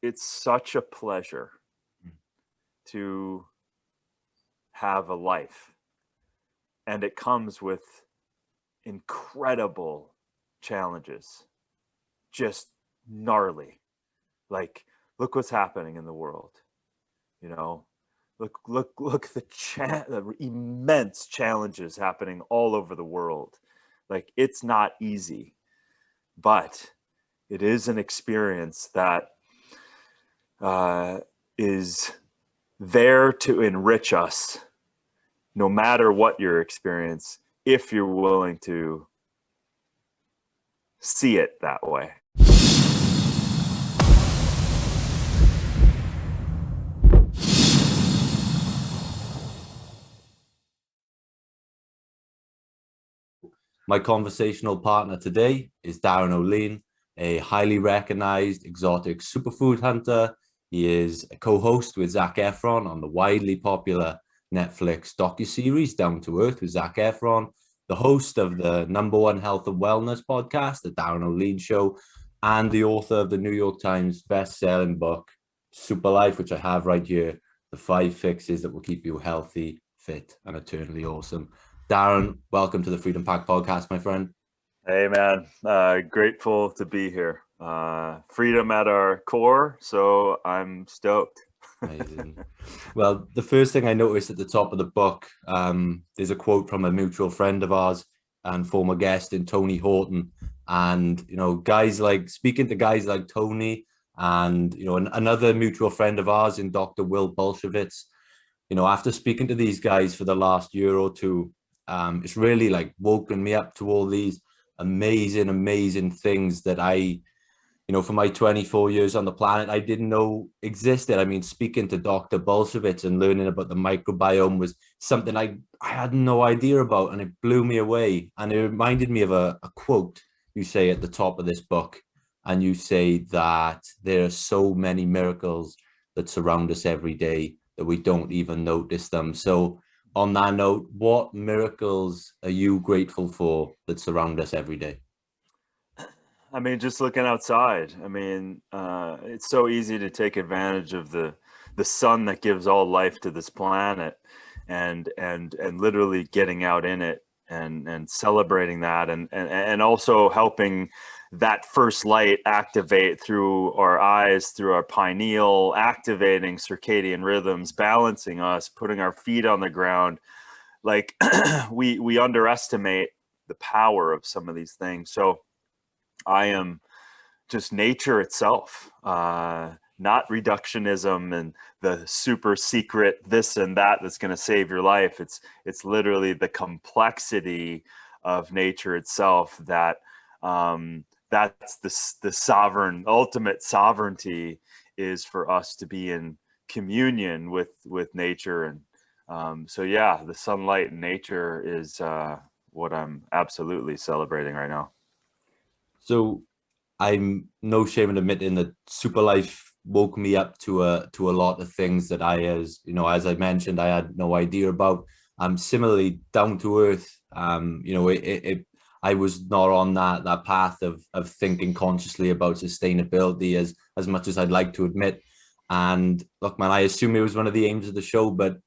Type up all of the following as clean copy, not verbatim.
it's such a pleasure to have a life, and it comes with incredible challenges, just gnarly. Like, look what's happening in the world, you know. Look the immense challenges happening all over the world. Like, it's not easy, but it is an experience that is there to enrich us, no matter what your experience, if you're willing to see it that way. My conversational partner today is Darin Olien, a highly recognized exotic superfood hunter. He is a co-host with Zac Efron on the widely popular Netflix docu-series Down to Earth with Zac Efron, the host of the #1 health and wellness podcast, the Darin Olien Show, and the author of the New York Times best-selling book, SuperLife, which I have right here, The 5 Fixes That Will Keep You Healthy, Fit, and Eternally Awesome. Darin, welcome to the Freedom Pact podcast, my friend. Hey, man. Grateful to be here. Freedom at our core, so I'm stoked. Amazing. Well, the first thing I noticed at the top of the book, there's a quote from a mutual friend of ours and former guest in Tony Horton. And, speaking to guys like Tony and, another mutual friend of ours in Dr. Will Bolshevitz, after speaking to these guys for the last year or two, it's really like woken me up to all these amazing things that for my 24 years on the planet, I didn't know existed. I mean, speaking to Dr. Bolshevitz and learning about the microbiome was something I had no idea about, and it blew me away. And it reminded me of a quote you say at the top of this book. And you say that there are so many miracles that surround us every day that we don't even notice them. So on that note, what miracles are you grateful for that surround us every day? I mean, just looking outside. I mean, it's so easy to take advantage of the sun that gives all life to this planet, and literally getting out in it and celebrating that, and also helping that first light activate through our eyes, through our pineal, activating circadian rhythms, balancing us, putting our feet on the ground. Like, we underestimate the power of some of these things. So I am just nature itself, not reductionism and the super secret this and that that's going to save your life. It's literally the complexity of nature itself that that's the sovereign, ultimate sovereignty is for us to be in communion with nature. And so yeah, the sunlight and nature is what I'm absolutely celebrating right now. So I'm no shame in admitting that SuperLife woke me up to a lot of things that as I mentioned, I had no idea about. Similarly, Down to Earth, I was not on that path of thinking consciously about sustainability as much as I'd like to admit. And look, man, I assume it was one of the aims of the show, but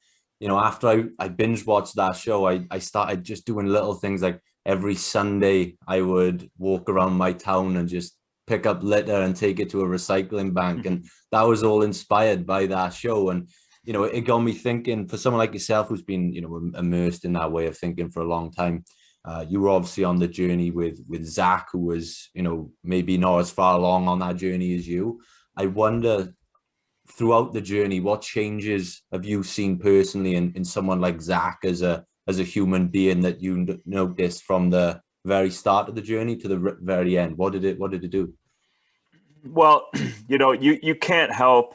after I binge watched that show, I started just doing little things like every Sunday I would walk around my town and just pick up litter and take it to a recycling bank. And that was all inspired by that show. And, it got me thinking, for someone like yourself who's been, immersed in that way of thinking for a long time. You were obviously on the journey with Zac, who was, maybe not as far along on that journey as you. I wonder, throughout the journey, what changes have you seen personally in someone like Zac as a human being that you noticed from the very start of the journey to the very end? What did it do? Well, you can't help,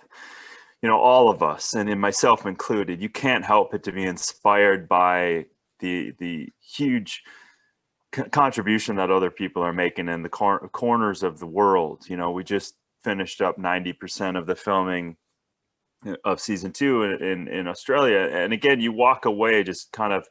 all of us, and in myself included, you can't help but to be inspired by the huge contribution that other people are making in the corners of the world. We just finished up 90% of the filming of season 2 in Australia, and again, you walk away just kind of,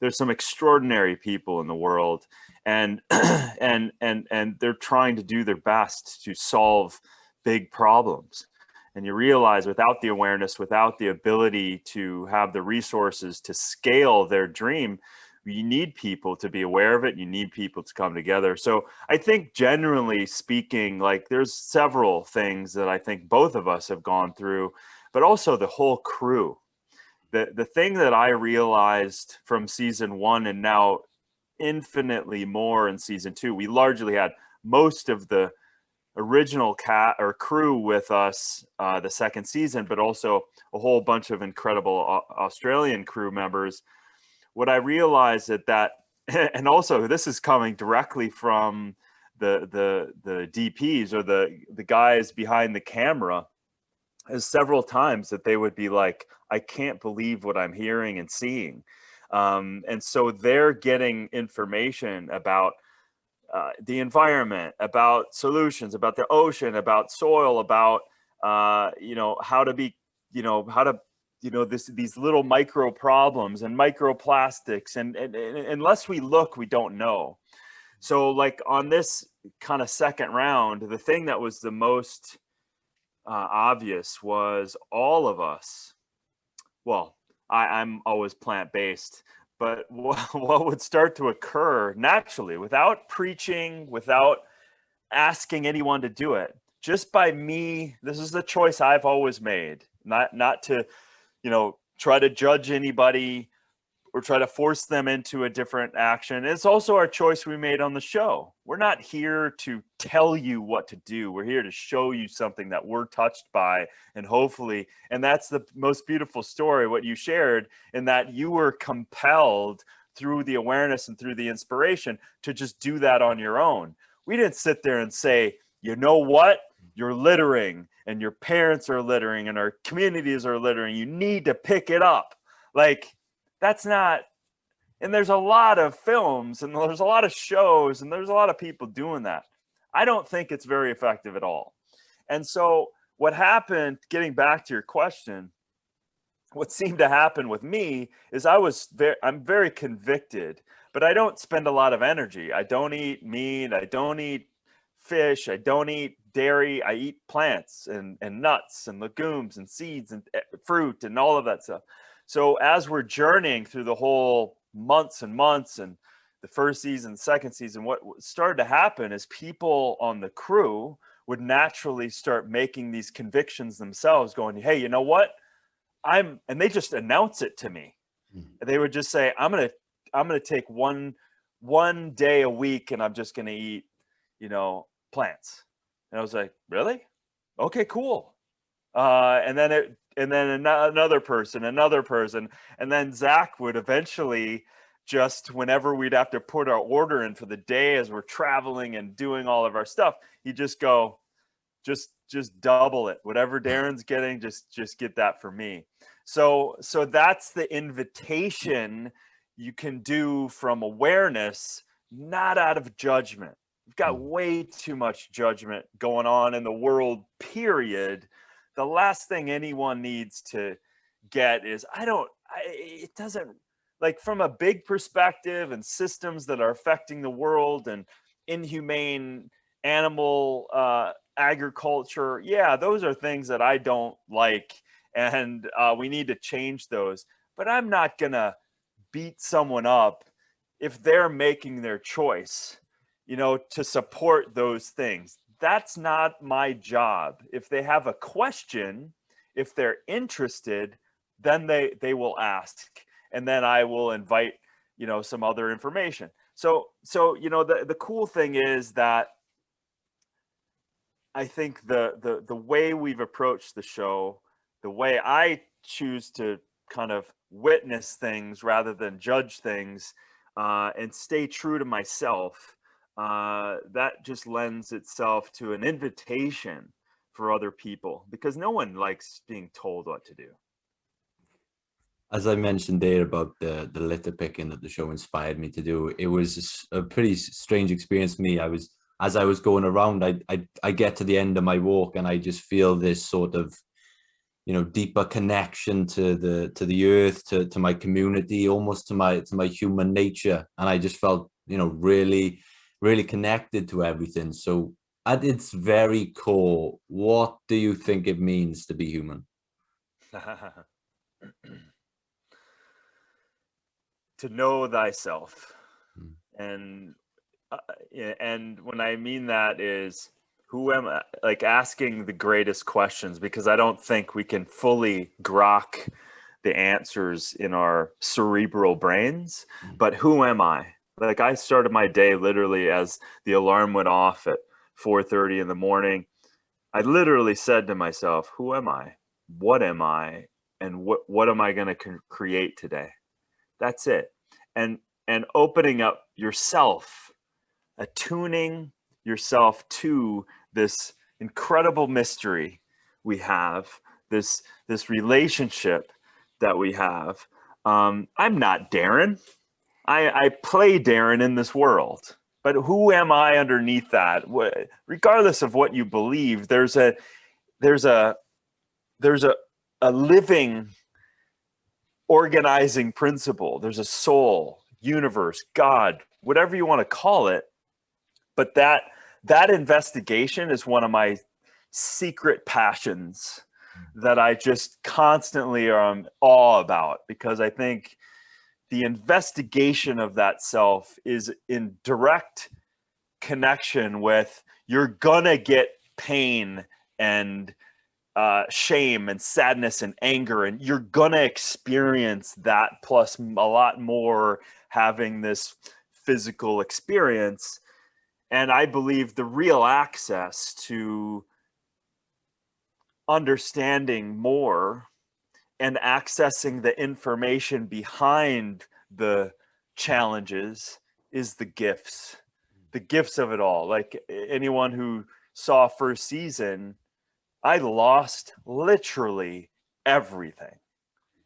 there's some extraordinary people in the world, and and they're trying to do their best to solve big problems. And you realize without the awareness, without the ability to have the resources to scale their dream, you need people to be aware of it. You need people to come together. So I think generally speaking, like there's several things that I think both of us have gone through, but also the whole crew. The thing that I realized from season 1 and now infinitely more in season 2, we largely had most of the original cat or crew with us the second season, but also a whole bunch of incredible Australian crew members. What I realized that and also this is coming directly from the DPs or the guys behind the camera, is several times that they would be like, I can't believe what I'm hearing and seeing. And so they're getting information about the environment, about solutions, about the ocean, about soil, about how to be, these little micro problems and microplastics, and unless we look, we don't know. So like on this kind of second round, the thing that was the most obvious was all of us. Well, I'm always plant-based, but what would start to occur naturally without preaching, without asking anyone to do it, just by me, this is the choice I've always made, not to, try to judge anybody or try to force them into a different action. It's also our choice we made on the show. We're not here to tell you what to do. We're here to show you something that we're touched by, and hopefully, and that's the most beautiful story, what you shared, in that you were compelled through the awareness and through the inspiration to just do that on your own. We didn't sit there and say, you know what? You're littering and your parents are littering and our communities are littering. You need to pick it up. Like, that's not, and there's a lot of films and there's a lot of shows and there's a lot of people doing that. I don't think it's very effective at all. And so what happened, getting back to your question, what seemed to happen with me is I'm very convicted, but I don't spend a lot of energy. I don't eat meat. I don't eat fish. I don't eat dairy. I eat plants and nuts and legumes and seeds and fruit and all of that stuff. So as we're journeying through the whole months and months and the first season, second season, what started to happen is people on the crew would naturally start making these convictions themselves, going, hey, you know what? And they just announce it to me. Mm-hmm. They would just say, I'm going to take one day a week and I'm just going to eat, plants. And I was like, really? Okay, cool. And then another person, and then Zac would eventually just, whenever we'd have to put our order in for the day as we're traveling and doing all of our stuff, he'd just go, just double it. Whatever Darin's getting, just get that for me. So that's the invitation you can do from awareness, not out of judgment. We've got way too much judgment going on in the world, period. The last thing anyone needs to get is, it doesn't, like, from a big perspective and systems that are affecting the world and inhumane animal agriculture. Yeah, those are things that I don't like, and we need to change those. But I'm not going to beat someone up if they're making their choice, to support those things. That's not my job. If they have a question, if they're interested, then they will ask, and then I will invite, some other information. So the cool thing is that I think the way we've approached the show, the way I choose to kind of witness things rather than judge things, and stay true to myself, that just lends itself to an invitation for other people, because no one likes being told what to do. As I mentioned there about the litter picking that the show inspired me to do, it was a pretty strange experience for me. As I was going around, I get to the end of my walk and I just feel this sort of, deeper connection to the earth, to my community, almost to my human nature. And I just felt, really, really connected to everything. So at its very core, what do you think it means to be human? To know thyself. Mm. And and when I mean that is, who am I? Like asking the greatest questions, because I don't think we can fully grok the answers in our cerebral brains. But who am I? Like, I started my day literally as the alarm went off at 4:30 in the morning. I literally said to myself, who am I? What am I? And what am I going to create today? That's it. And opening up yourself, attuning yourself to this incredible mystery we have, this relationship that we have. I'm not Darin. I play Darin in this world, but who am I underneath that? Regardless of what you believe, there's a there's a there's a living organizing principle. There's a soul, universe, God, whatever you want to call it. But that investigation is one of my secret passions that I just constantly are in awe about, because I think the investigation of that self is in direct connection with, you're gonna get pain and shame and sadness and anger, and you're gonna experience that plus a lot more having this physical experience. And I believe the real access to understanding more and accessing the information behind the challenges is the gifts of it all. Like anyone who saw first season, I lost literally everything.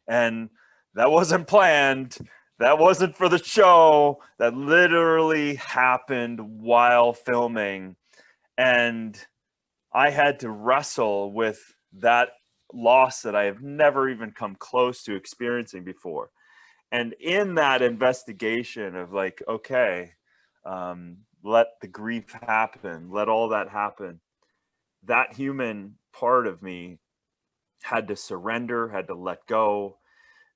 And that wasn't planned. That wasn't for the show. That literally happened while filming. And I had to wrestle with that loss that I have never even come close to experiencing before. And in that investigation of like, okay, let the grief happen, let all that happen, that human part of me had to surrender, had to let go,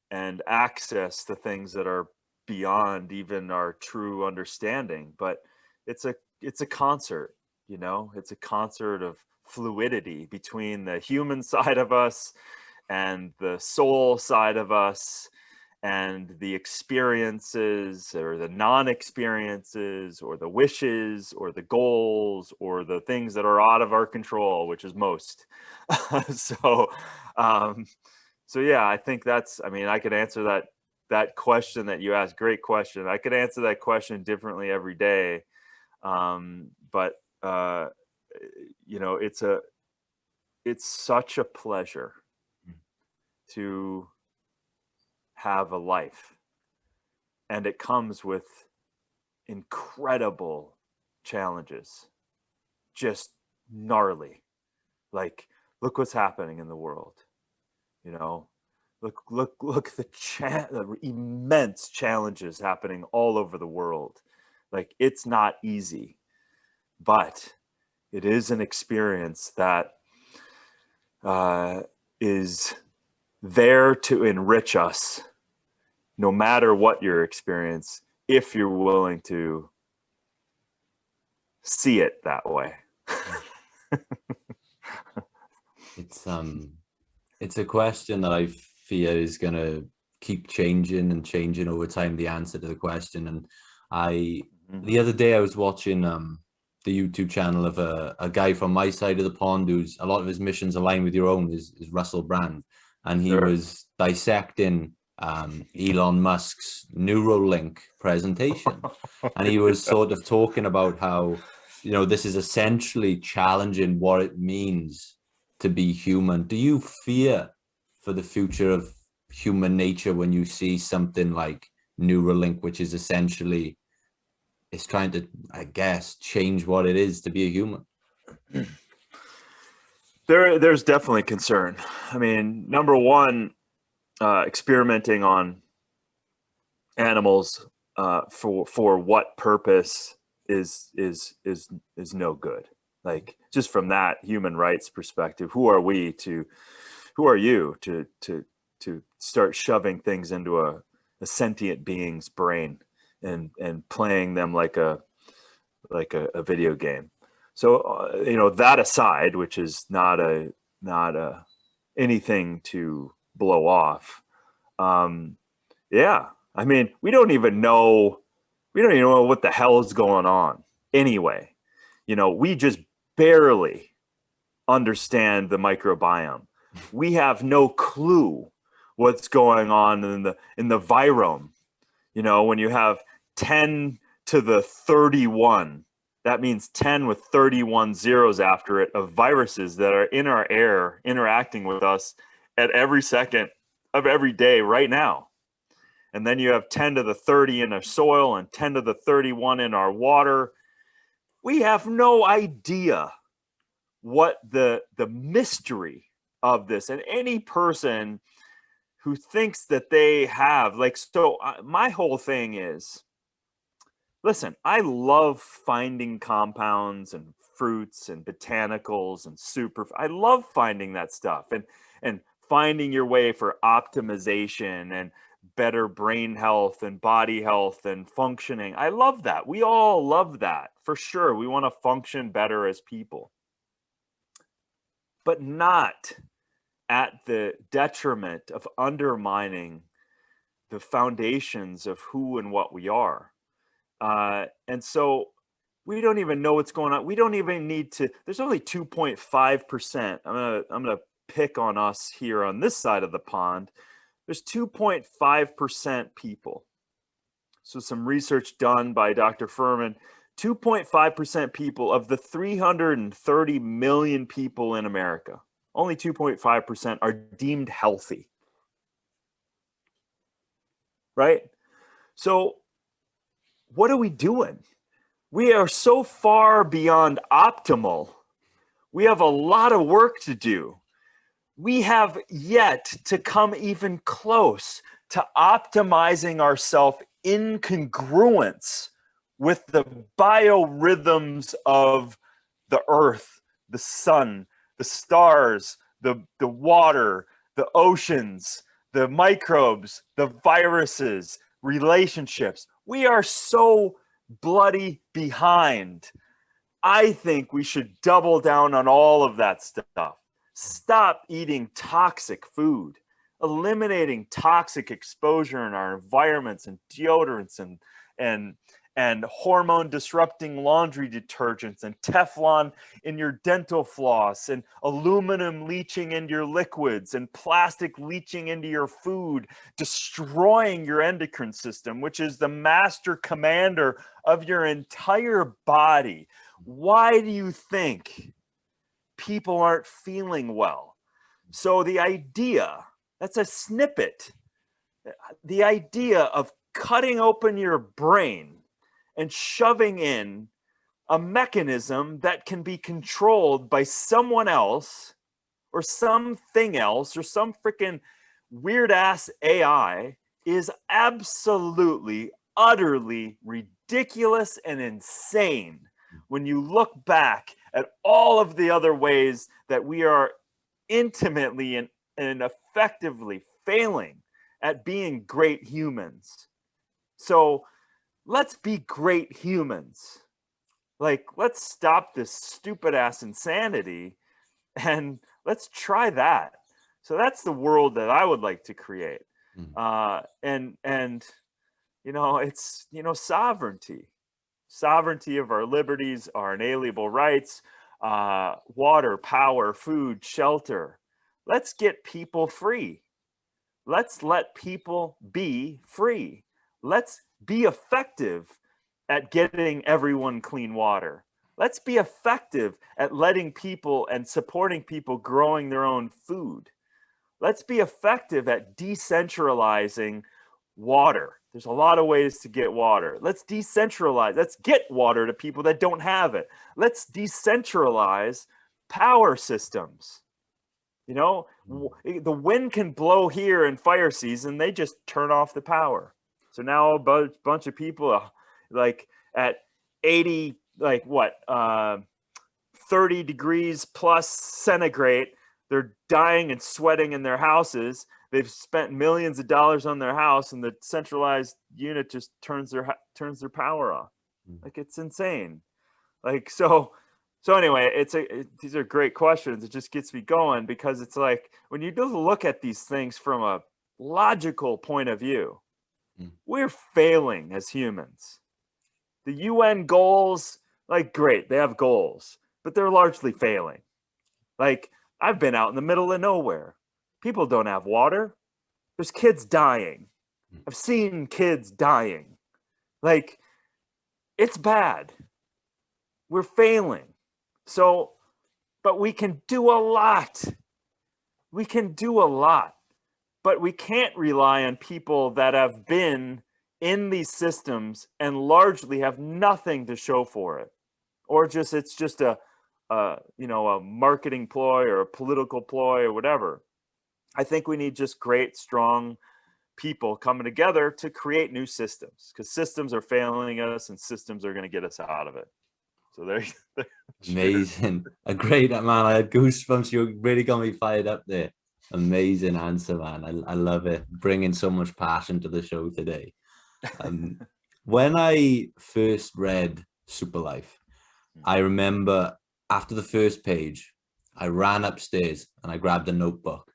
and access the things that are beyond even our true understanding. But it's a concert, it's a concert of fluidity between the human side of us and the soul side of us, and the experiences or the non-experiences or the wishes or the goals or the things that are out of our control, which is most. so um so yeah, I think I could answer that question that you asked. Great question. I could answer that question differently every day. But it's such a pleasure to have a life, and it comes with incredible challenges, just gnarly. Like, look what's happening in the world. Look the immense challenges happening all over the world. Like, it's not easy, but it is an experience that is there to enrich us, no matter what your experience, if you're willing to see it that way. It's a question that I fear is gonna keep changing and changing over time, the answer to the question. And the other day I was watching the YouTube channel of a guy from my side of the pond, who's a lot of his missions align with your own, is Russell Brand. And he was dissecting Elon Musk's Neuralink presentation. And he was sort of talking about how, this is essentially challenging what it means to be human. Do you fear for the future of human nature when you see something like Neuralink, which is essentially, it's trying to, I guess, change what it is to be a human? There's definitely concern. I mean, number one, experimenting on animals for what purpose is no good. Like, just from that human rights perspective, who are you to start shoving things into a sentient being's brain and playing them like a video game? So that aside, which is not anything to blow off. Yeah, I mean, we don't even know what the hell is going on anyway. We just barely understand the microbiome. We have no clue what's going on in the virome. When you have 10 to the 31, that means 10 with 31 zeros after it, of viruses that are in our air interacting with us at every second of every day right now. And then you have 10 to the 30 in our soil and 10 to the 31 in our water. We have no idea what the mystery of this, and any person who thinks that they have, my whole thing is, listen, I love finding compounds and fruits and botanicals and I love finding that stuff and finding your way for optimization and better brain health and body health and functioning. I love that. We all love that, for sure. We want to function better as people, but not at the detriment of undermining the foundations of who and what we are. And so we don't even know what's going on. We don't even need to. There's only 2.5%. I'm gonna pick on us here on this side of the pond. There's 2.5% people. So some research done by Dr. Furman, 2.5% people of the 330 million people in America, only 2.5% are deemed healthy. Right? So what are we doing? We are so far beyond optimal. We have a lot of work to do. We have yet to come even close to optimizing ourselves in congruence with the biorhythms of the earth, the sun, the stars, the water, the oceans, the microbes, the viruses, relationships. We are so bloody behind. I think we should double down on all of that stuff. Stop eating toxic food, eliminating toxic exposure in our environments and deodorants and hormone disrupting laundry detergents and Teflon in your dental floss and aluminum leaching into your liquids and plastic leaching into your food, destroying your endocrine system, which is the master commander of your entire body. Why do you think people aren't feeling well? So the idea, that's a snippet, the idea of cutting open your brain and shoving in a mechanism that can be controlled by someone else or something else or some freaking weird ass AI is absolutely, utterly ridiculous and insane when you look back at all of the other ways that we are intimately and effectively failing at being great humans. So let's be great humans. Let's stop this stupid ass insanity and let's try that. So that's the world that I would like to create. And it's, sovereignty of our liberties, our inalienable rights, water, power, food, shelter. Let's get people free. Let's let people be free. Let's be effective at getting everyone clean water. Let's be effective at letting people and supporting people growing their own food. Let's be effective at decentralizing water. There's a lot of ways to get water. Let's decentralize. Let's get water to people that don't have it. Let's decentralize power systems. The wind can blow here in fire season. They just turn off the power. So now a bunch of people at 80, 30 degrees plus centigrade. They're dying and sweating in their houses. They've spent millions of dollars on their house, and the centralized unit just turns their power off. Like, it's insane. Like, so anyway, these are great questions. It just gets me going, because it's like, when you just look at these things from a logical point of view, we're failing as humans. The UN goals, like, great, they have goals, but they're largely failing. Like, I've been out in the middle of nowhere. People don't have water. There's kids dying. I've seen kids dying. Like, it's bad. We're failing. So, but we can do a lot. We can do a lot. But we can't rely on people that have been in these systems and largely have nothing to show for it. Or it's just a marketing ploy or a political ploy or whatever. I think we need just great, strong people coming together to create new systems, because systems are failing us and systems are going to get us out of it. So there you go. Amazing. A great, man. I had goosebumps. You really got me fired up there. Amazing answer, man. I love it. Bringing so much passion to the show today. When I first read SuperLife, I remember after the first page, I ran upstairs and I grabbed a notebook,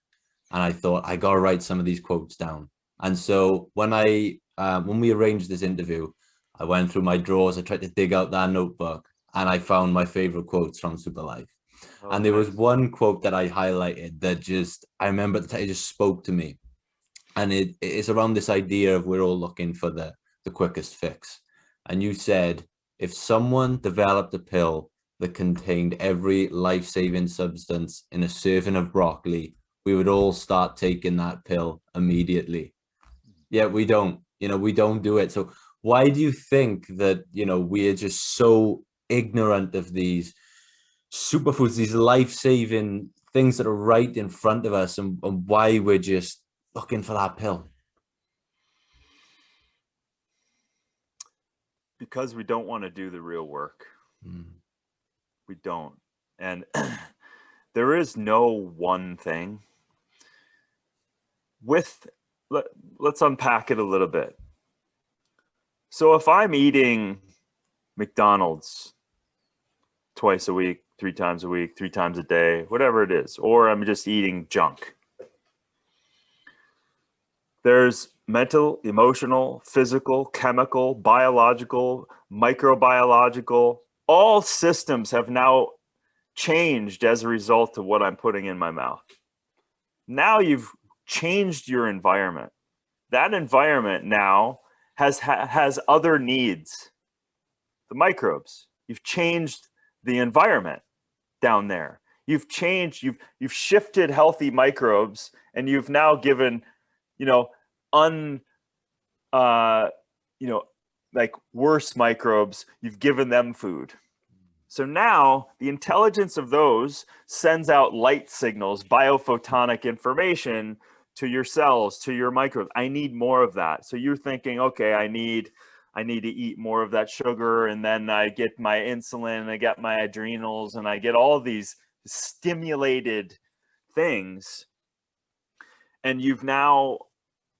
and I thought, I gotta write some of these quotes down. And so when we arranged this interview, I went through my drawers, I tried to dig out that notebook, and I found my favorite quotes from SuperLife. And there was one quote that I highlighted that I remember at the time, it just spoke to me. And it's around this idea of we're all looking for the quickest fix. And you said, if someone developed a pill that contained every life-saving substance in a serving of broccoli, we would all start taking that pill immediately. Yet we don't, we don't do it. So why do you think that, we are just so ignorant of these superfoods, these life-saving things that are right in front of us, and why we're just looking for that pill? Because we don't want to do the real work. We don't. And there is no one thing. Let's unpack it a little bit. So if I'm eating McDonald's twice a week, 3 times a week, 3 times a day, whatever it is, or I'm just eating junk, there's mental, emotional, physical, chemical, biological, microbiological, all systems have now changed as a result of what I'm putting in my mouth. Now you've changed your environment. That environment now has other needs. The microbes. You've changed the environment down there. You've shifted healthy microbes, and you've now given, like worse microbes, you've given them food. So now the intelligence of those sends out light signals, biophotonic information to your cells, to your microbes. I need more of that. So you're thinking, okay, I need to eat more of that sugar, and then I get my insulin, and I get my adrenals, and I get all these stimulated things. And you've now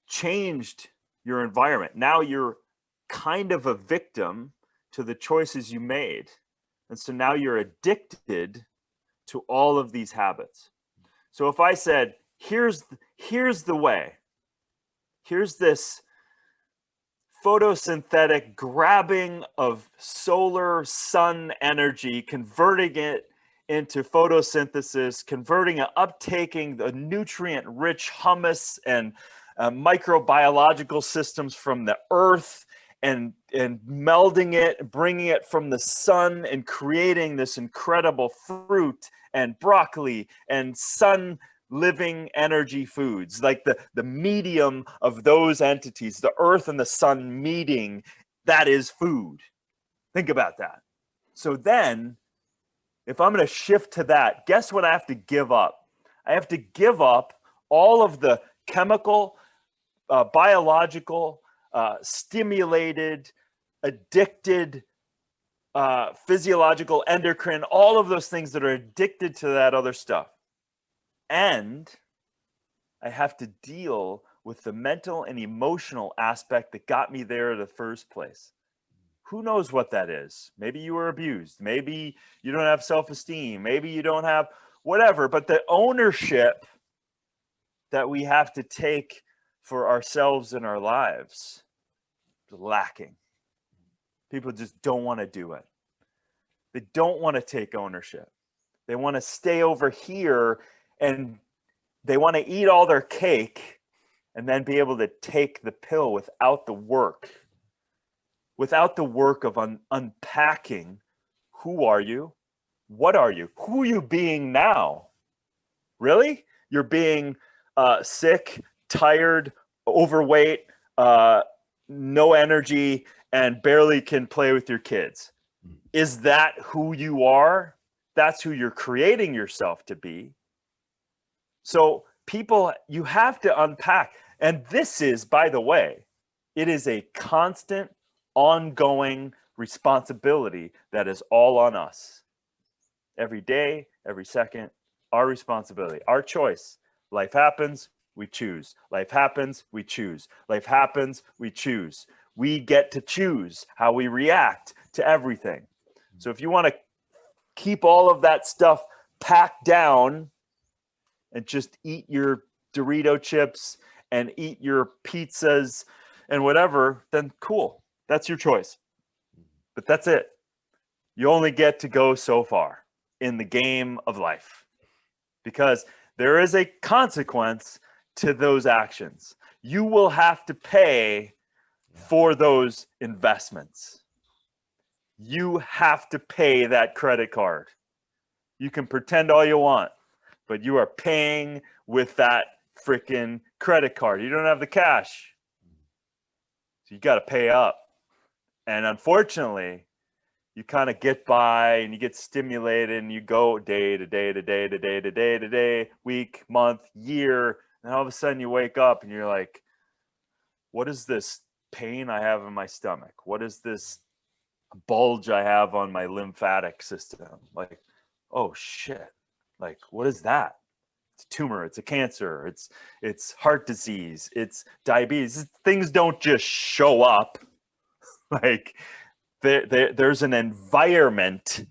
changed your environment. Now you're kind of a victim to the choices you made. And so now you're addicted to all of these habits. So if I said, here's the way, here's this photosynthetic grabbing of solar sun energy, converting it into photosynthesis, converting it, uptaking the nutrient-rich humus and microbiological systems from the earth, and melding it, bringing it from the sun, and creating this incredible fruit and broccoli and sun living energy foods, like the medium of those entities, the earth and the sun meeting, that is food. Think about that. So then, if I'm going to shift to that, guess what I have to give up? I have to give up all of the chemical, biological, stimulated, addicted physiological, endocrine, all of those things that are addicted to that other stuff. And I have to deal with the mental and emotional aspect that got me there in the first place. Who knows what that is? Maybe you were abused. Maybe you don't have self-esteem. Maybe you don't have whatever. But the ownership that we have to take for ourselves and our lives is lacking. People just don't want to do it. They don't want to take ownership. They want to stay over here and they want to eat all their cake and then be able to take the pill without the work of unpacking who are you, what are you, who are you being now? Really? You're being sick, tired, overweight, no energy, and barely can play with your kids. Is that who you are? That's who you're creating yourself to be. So people, you have to unpack. And this is, by the way, it is a constant, ongoing responsibility that is all on us. Every day, every second, our responsibility, our choice. Life happens, we choose. Life happens, we choose. Life happens, we choose. We get to choose how we react to everything. So if you want to keep all of that stuff packed down and just eat your Dorito chips and eat your pizzas and whatever, then cool. That's your choice. But that's it. You only get to go so far in the game of life because there is a consequence to those actions. You will have to pay for those investments. You have to pay that credit card. You can pretend all you want, but you are paying with that freaking credit card. You don't have the cash. So you got to pay up. And unfortunately, you kind of get by and you get stimulated and you go day to day to day to day to day to day, week, month, year. And all of a sudden you wake up and you're like, what is this pain I have in my stomach? What is this bulge I have on my lymphatic system? Like, oh shit. Like, what is that? It's a tumor, it's a cancer, it's heart disease, it's diabetes. Things don't just show up. Like there's an environment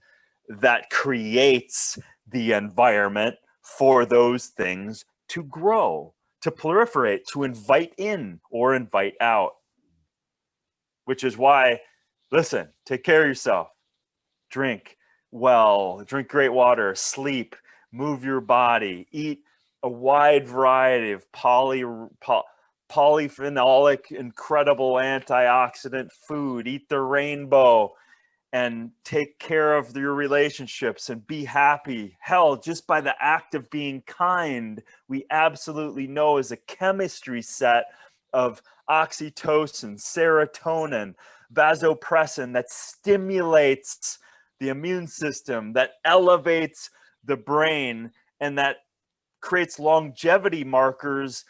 that creates the environment for those things to grow, to proliferate, to invite in or invite out. Which is why, listen, take care of yourself. Drink well, drink great water, sleep, move your body, eat a wide variety of polyphenolic, incredible antioxidant food, eat the rainbow, and take care of your relationships and be happy. Hell, just by the act of being kind, we absolutely know is a chemistry set of oxytocin, serotonin, vasopressin that stimulates the immune system, that elevates the brain, and that creates longevity markers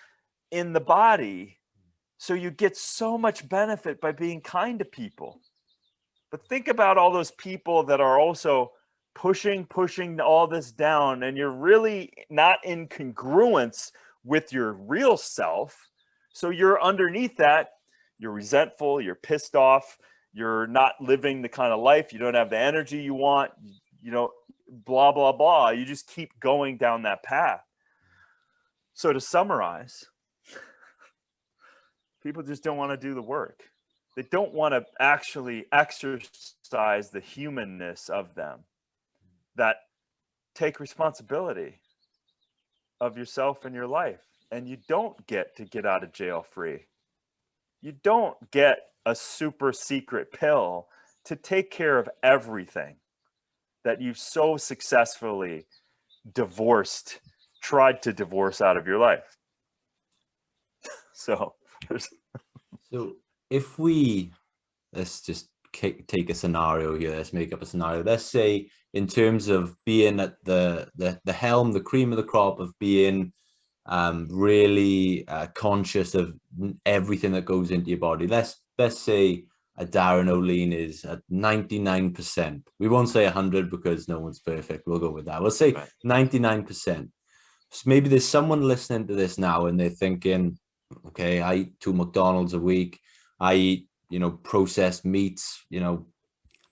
in the body. So you get so much benefit by being kind to people. But think about all those people that are also pushing all this down, and you're really not in congruence with your real self. So you're underneath that, you're resentful, you're pissed off, you're not living the kind of life, you don't have the energy you want, you know, blah, blah, blah. You just keep going down that path. So to summarize, people just don't want to do the work. They don't want to actually exercise the humanness of them, that take responsibility of yourself and your life. And you don't get to get out of jail free. You don't get a super secret pill to take care of everything that you've so successfully tried to divorce out of your life. So if let's just take a scenario here, let's make up a scenario. Let's say in terms of being at the helm, the cream of the crop of being really conscious of everything that goes into your body. Let's say a Darin Olien is at 99%. We won't say 100 because no one's perfect. We'll go with that. We'll say 99%. So maybe there's someone listening to this now and they're thinking, okay, I eat 2 McDonald's a week. I eat, processed meats,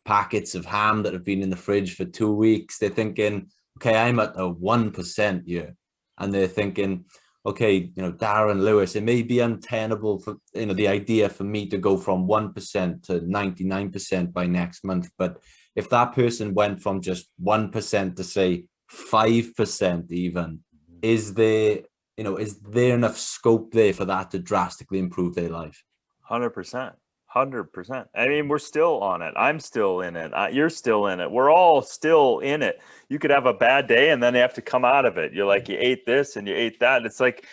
packets of ham that have been in the fridge for 2 weeks. They're thinking, okay, I'm at a 1% here. And they're thinking, okay, Darren Lewis, it may be untenable for, the idea for me to go from 1% to 99% by next month. But if that person went from just 1% to say 5% even, is there enough scope there for that to drastically improve their life? 100%. 100%. I mean, we're still on it. I'm still in it. You're still in it. We're all still in it. You could have a bad day and then you have to come out of it. You're like, you ate this and you ate that. It's like,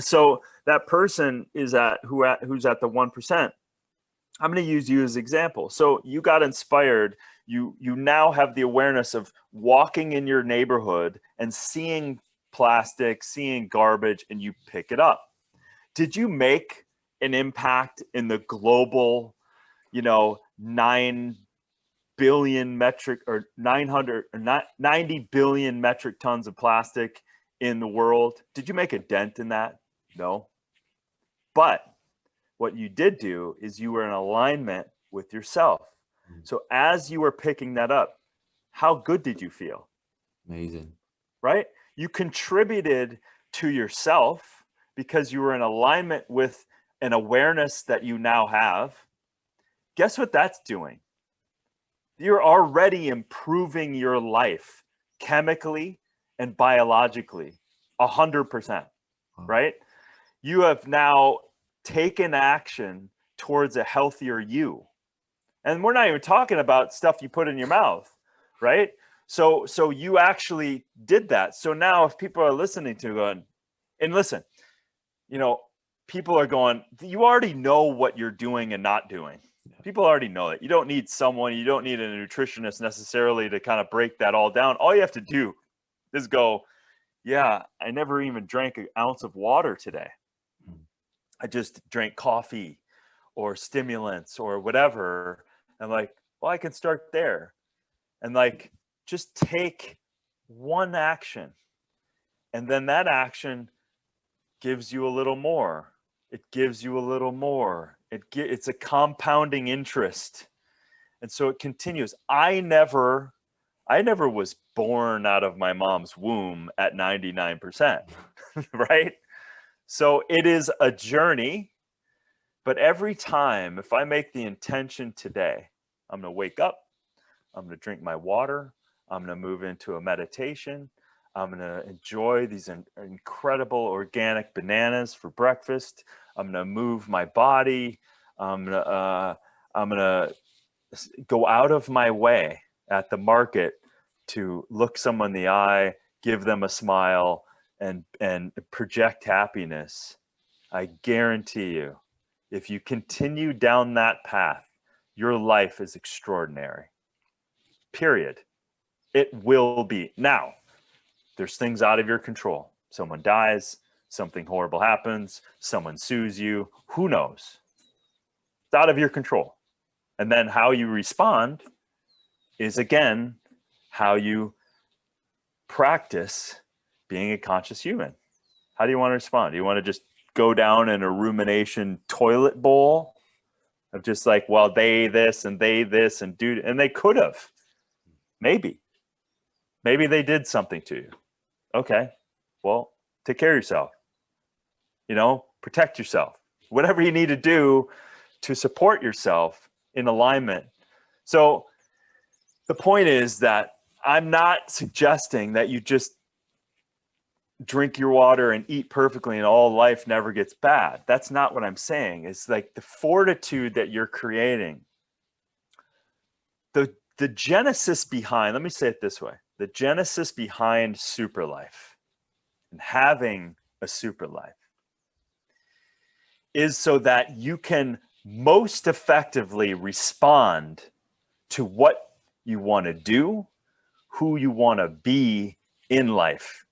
so that person is who's at the 1%. I'm going to use you as an example. So you got inspired. You now have the awareness of walking in your neighborhood and seeing plastic, seeing garbage, and you pick it up. Did you make an impact in the global, 9 billion metric or 900 or 90 billion metric tons of plastic in the world? Did you make a dent in that? No. But what you did do is you were in alignment with yourself. So as you were picking that up, how good did you feel? Amazing. Right? You contributed to yourself because you were in alignment with an awareness that you now have. Guess what that's doing? You're already improving your life chemically and biologically 100%, right? You have now taken action towards a healthier you. And we're not even talking about stuff you put in your mouth, right? So you actually did that. So now if people are listening to going, and listen, people are going, you already know what you're doing and not doing. People already know it. You don't need you don't need a nutritionist necessarily to kind of break that all down. All you have to do is go, yeah, I never even drank an ounce of water today. I just drank coffee or stimulants or whatever. I'm like, well, I can start there. And like, just take one action. And then that action gives you a little more. It gives you a little more. It's a compounding interest. And so it continues. I never was born out of my mom's womb at 99%, right? So it is a journey, but every time, if I make the intention today, I'm going to wake up, I'm going to drink my water, I'm going to move into a meditation, I'm going to enjoy these incredible organic bananas for breakfast. I'm going to move my body. I'm going to go out of my way at the market to look someone in the eye, give them a smile, and project happiness. I guarantee you, if you continue down that path, your life is extraordinary. Period. It will be. Now, there's things out of your control. Someone dies, something horrible happens, someone sues you, who knows? It's out of your control. And then how you respond is, again, how you practice being a conscious human. How do you want to respond? Do you want to just go down in a rumination toilet bowl of just like, well, they this and do, and they could have. Maybe they did something to you. Okay, well, take care of yourself. Protect yourself. Whatever you need to do to support yourself in alignment. So the point is that I'm not suggesting that you just drink your water and eat perfectly and all life never gets bad. That's not what I'm saying. It's like the fortitude that you're creating. The genesis behind, let me say it this way, the genesis behind SuperLife and having a SuperLife is so that you can most effectively respond to what you want to do, who you want to be in life.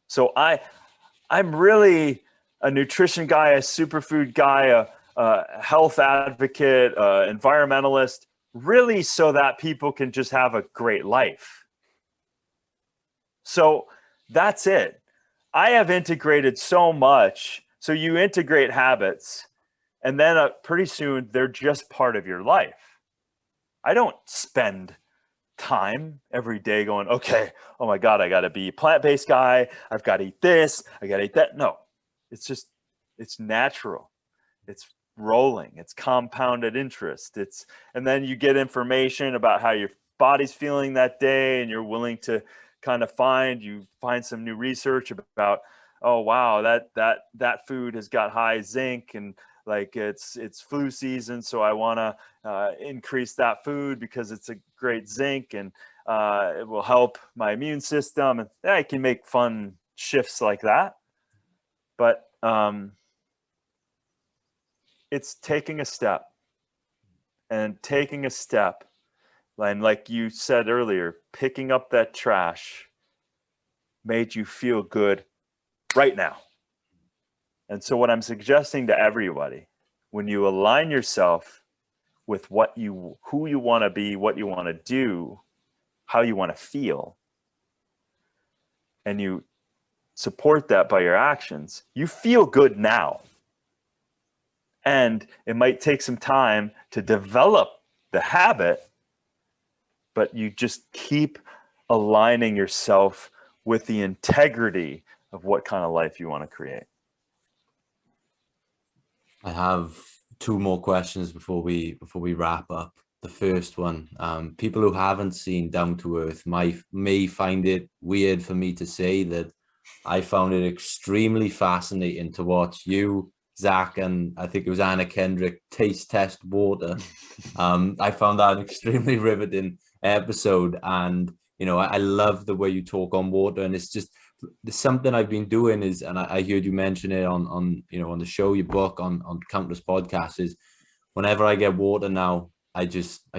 So I'm really a nutrition guy, a superfood guy, health advocate, environmentalist, really so that people can just have a great life. So that's it. I have integrated so much. So you integrate habits, and then pretty soon they're just part of your life. I don't spend time every day going, okay, oh my God, I got to be a plant-based guy. I've got to eat this. I got to eat that. No, it's natural. It's rolling. It's compounded interest. And then you get information about how your body's feeling that day, and you're willing to kind of find some new research about, oh wow, that food has got high zinc, and like it's flu season, so I want to increase that food because it's a great zinc, and it will help my immune system. And I can make fun shifts like that, but it's taking a step, and like you said earlier, picking up that trash made you feel good right now. And so what I'm suggesting to everybody, when you align yourself with who you want to be, what you want to do, how you want to feel, and you support that by your actions, you feel good now. And it might take some time to develop the habit, but you just keep aligning yourself with the integrity of what kind of life you want to create. I have two more questions before we wrap up. The first one, people who haven't seen Down to Earth may find it weird for me to say that I found it extremely fascinating to watch you, Zac, and I think it was Anna Kendrick taste test water. I found that an extremely riveting episode, and I love the way you talk on water, and it's just something I've been doing is, and I heard you mention it on the show, your book, on countless podcasts, is whenever I get water now, I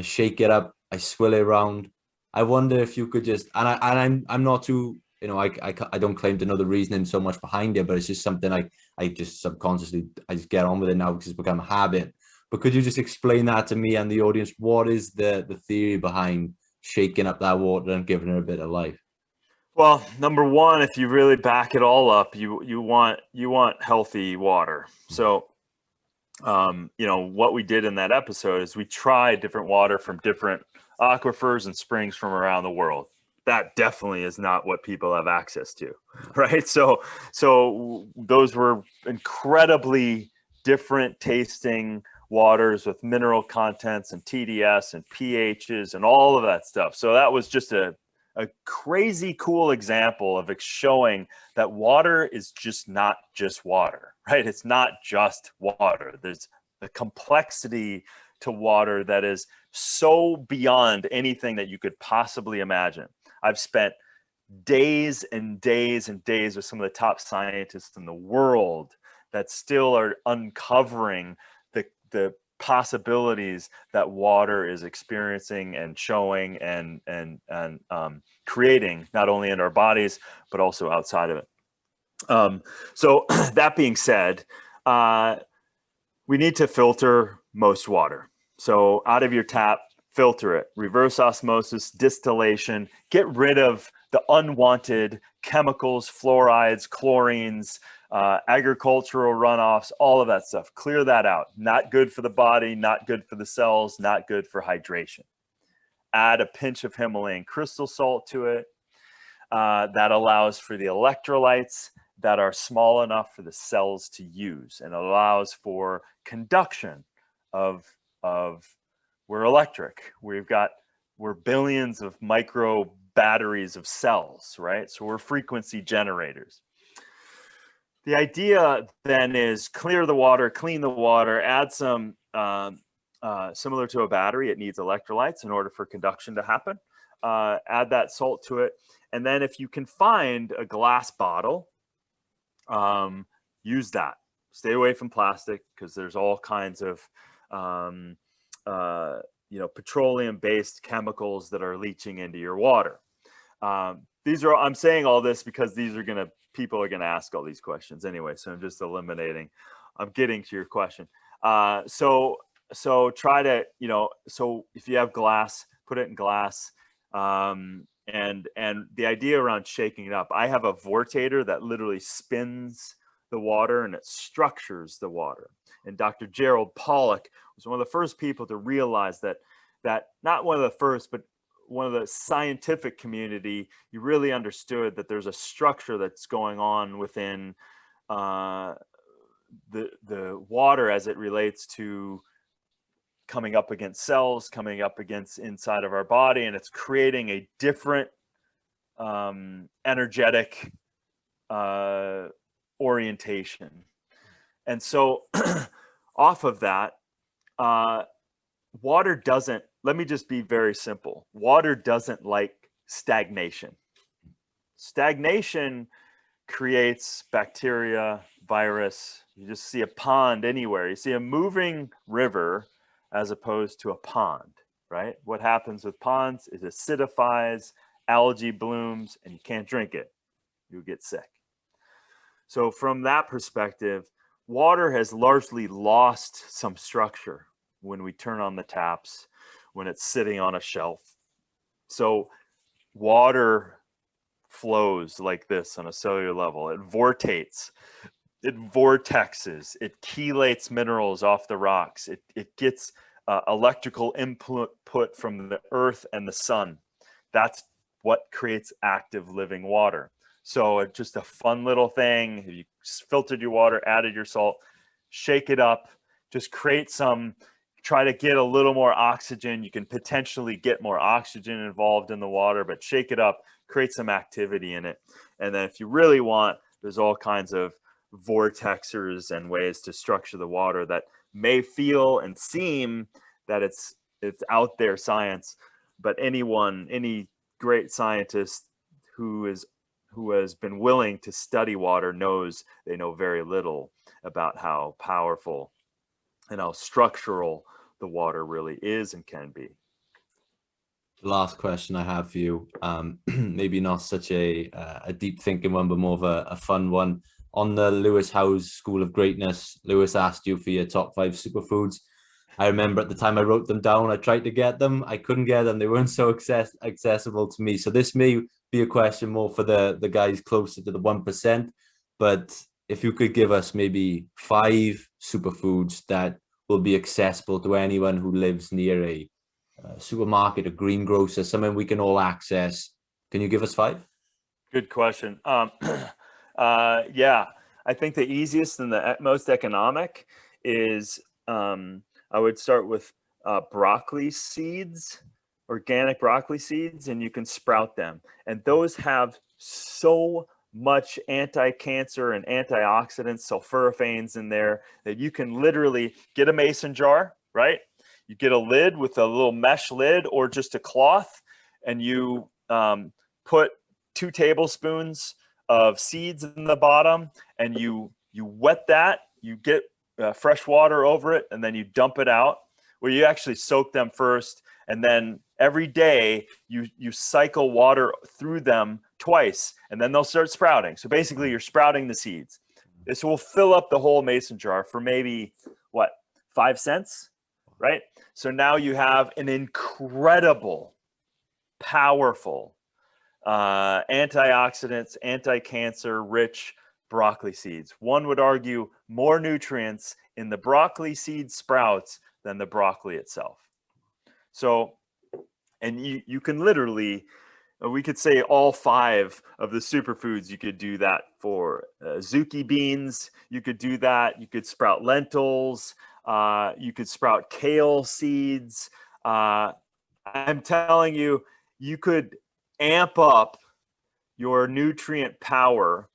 shake it up, I swill it around. I wonder if you could just, I'm not too, I don't claim to know the reasoning so much behind it, but it's just something I just subconsciously, I just get on with it now because it's become a habit. But could you just explain that to me and the audience? What is the theory behind shaking up that water and giving it a bit of life? Well, number one, if you really back it all up, you want healthy water. So, what we did in that episode is we tried different water from different aquifers and springs from around the world. That definitely is not what people have access to, right? So those were incredibly different tasting waters with mineral contents and TDS and pHs and all of that stuff. So that was just a crazy cool example of showing that water is just not just water, right? It's not just water. There's a complexity to water that is so beyond anything that you could possibly imagine. I've spent days and days and days with some of the top scientists in the world that still are uncovering the possibilities that water is experiencing and showing and creating, not only in our bodies but also outside of it. So that being said, we need to filter most water. So out of your tap, filter it, reverse osmosis, distillation, get rid of the unwanted chemicals, fluorides, chlorines, agricultural runoffs, all of that stuff. Clear that out. Not good for the body, not good for the cells, not good for hydration. Add a pinch of Himalayan crystal salt to it. That allows for the electrolytes that are small enough for the cells to use, and allows for conduction of we're electric. We're billions of micro batteries of cells, right? So we're frequency generators. The idea then is clear the water, clean the water, add some, similar to a battery, it needs electrolytes in order for conduction to happen. Add that salt to it. And then if you can find a glass bottle, use that. Stay away from plastic because there's all kinds of, petroleum-based chemicals that are leaching into your water. I'm saying all this because people are gonna ask all these questions anyway. So I'm just I'm getting to your question. So try to, so if you have glass, put it in glass. And the idea around shaking it up, I have a vortator that literally spins the water and it structures the water. And Dr. Gerald Pollack was one of the first people to realize that not one of the first, but one of the scientific community, you really understood that there's a structure that's going on within the water as it relates to coming up against cells, coming up against inside of our body, and it's creating a different energetic orientation. And so off of that, water doesn't, let me just be very simple. Water doesn't like stagnation. Stagnation creates bacteria, virus. You just see a pond anywhere. You see a moving river as opposed to a pond, right? What happens with ponds is it acidifies, algae blooms, and you can't drink it. You'll get sick. So from that perspective, water has largely lost some structure when we turn on the taps, when it's sitting on a shelf. So water flows like this on a cellular level. It vortates, it vortexes, it chelates minerals off the rocks. It gets electrical input from the earth and the sun. That's what creates active living water. So it's just a fun little thing. You filtered your water, added your salt, shake it up, just create some, try to get a little more oxygen. You can potentially get more oxygen involved in the water, but shake it up, create some activity in it. And then if you really want, there's all kinds of vortexers and ways to structure the water that may feel and seem that it's out there science, but any great scientist who has been willing to study water knows they know very little about how powerful and how structural the water really is and can be. The last question I have for you, maybe not such a deep thinking one, but more of a fun one. On the Lewis Howes School of Greatness, Lewis asked you for your top 5 superfoods. I remember at the time I wrote them down, I tried to get them. I couldn't get them. They weren't so accessible to me. So this may be a question more for the guys closer to the 1%. But if you could give us maybe 5 superfoods that will be accessible to anyone who lives near a supermarket, a greengrocer, something we can all access. Can you give us 5? Good question. Yeah, I think the easiest and the most economic is I would start with broccoli seeds, organic broccoli seeds, and you can sprout them. And those have so much anti-cancer and antioxidants, sulforaphanes in there that you can literally get a mason jar, right? You get a lid with a little mesh lid or just a cloth, and you put 2 tablespoons of seeds in the bottom, and you wet that, you get fresh water over it, and then you dump it out. Well, you actually soak them first, and then every day you cycle water through them twice, and then they'll start sprouting. So basically you're sprouting the seeds. This will fill up the whole mason jar for maybe, what, 5 cents, right? So now you have an incredible, powerful, antioxidants, anti-cancer rich broccoli seeds. One would argue more nutrients in the broccoli seed sprouts than the broccoli itself. So, and you can literally, we could say all 5 of the superfoods, you could do that for. Zucchini beans, you could do that. You could sprout lentils. You could sprout kale seeds. I'm telling you, you could amp up your nutrient power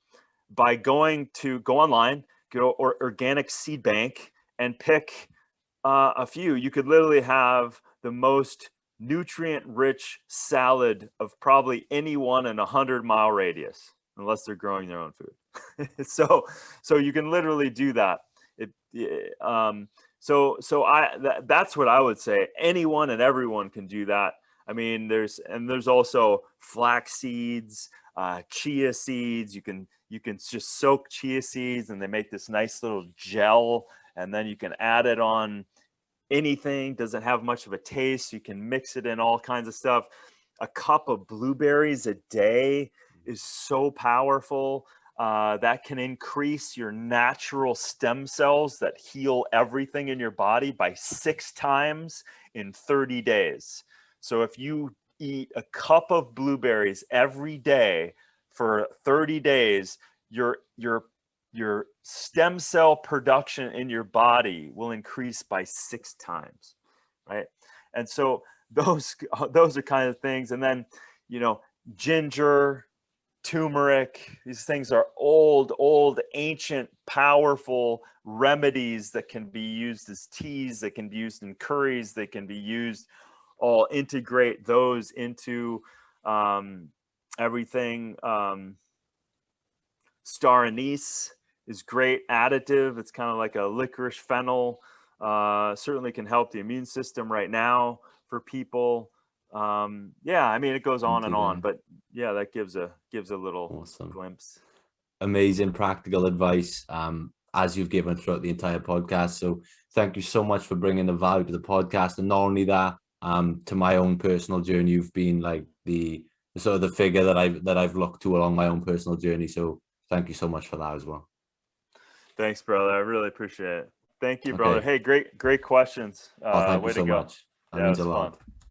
by go online, go organic seed bank, and pick a few. You could literally have the most nutrient-rich salad of probably anyone in a 100-mile radius, unless they're growing their own food. so you can literally do that. That's what I would say. Anyone and everyone can do that. I mean, there's also flax seeds, chia seeds. You can just soak chia seeds, and they make this nice little gel, and then you can add it on anything. Doesn't have much of a taste. You can mix it in all kinds of stuff. A cup of blueberries a day is so powerful. That can increase your natural stem cells that heal everything in your body by 6 times in 30 days. So if you eat a cup of blueberries every day for 30 days, your stem cell production in your body will increase by 6 times, right? And so those are kind of things. And then, ginger, turmeric, these things are old, ancient, powerful remedies that can be used as teas, that can be used in curries, that can be used, all integrate those into everything. Star anise is great additive. It's kind of like a licorice fennel. Certainly can help the immune system right now for people. Yeah, I mean, it goes on and on, but yeah, that gives a little glimpse. Amazing practical advice, as you've given throughout the entire podcast. So thank you so much for bringing the value to the podcast. And not only that, to my own personal journey, you've been like the sort of the figure that I've looked to along my own personal journey. So thank you so much for that as well. Thanks, brother. I really appreciate it. Thank you, brother. Okay. Hey, great questions. Thank you so much. That means a lot.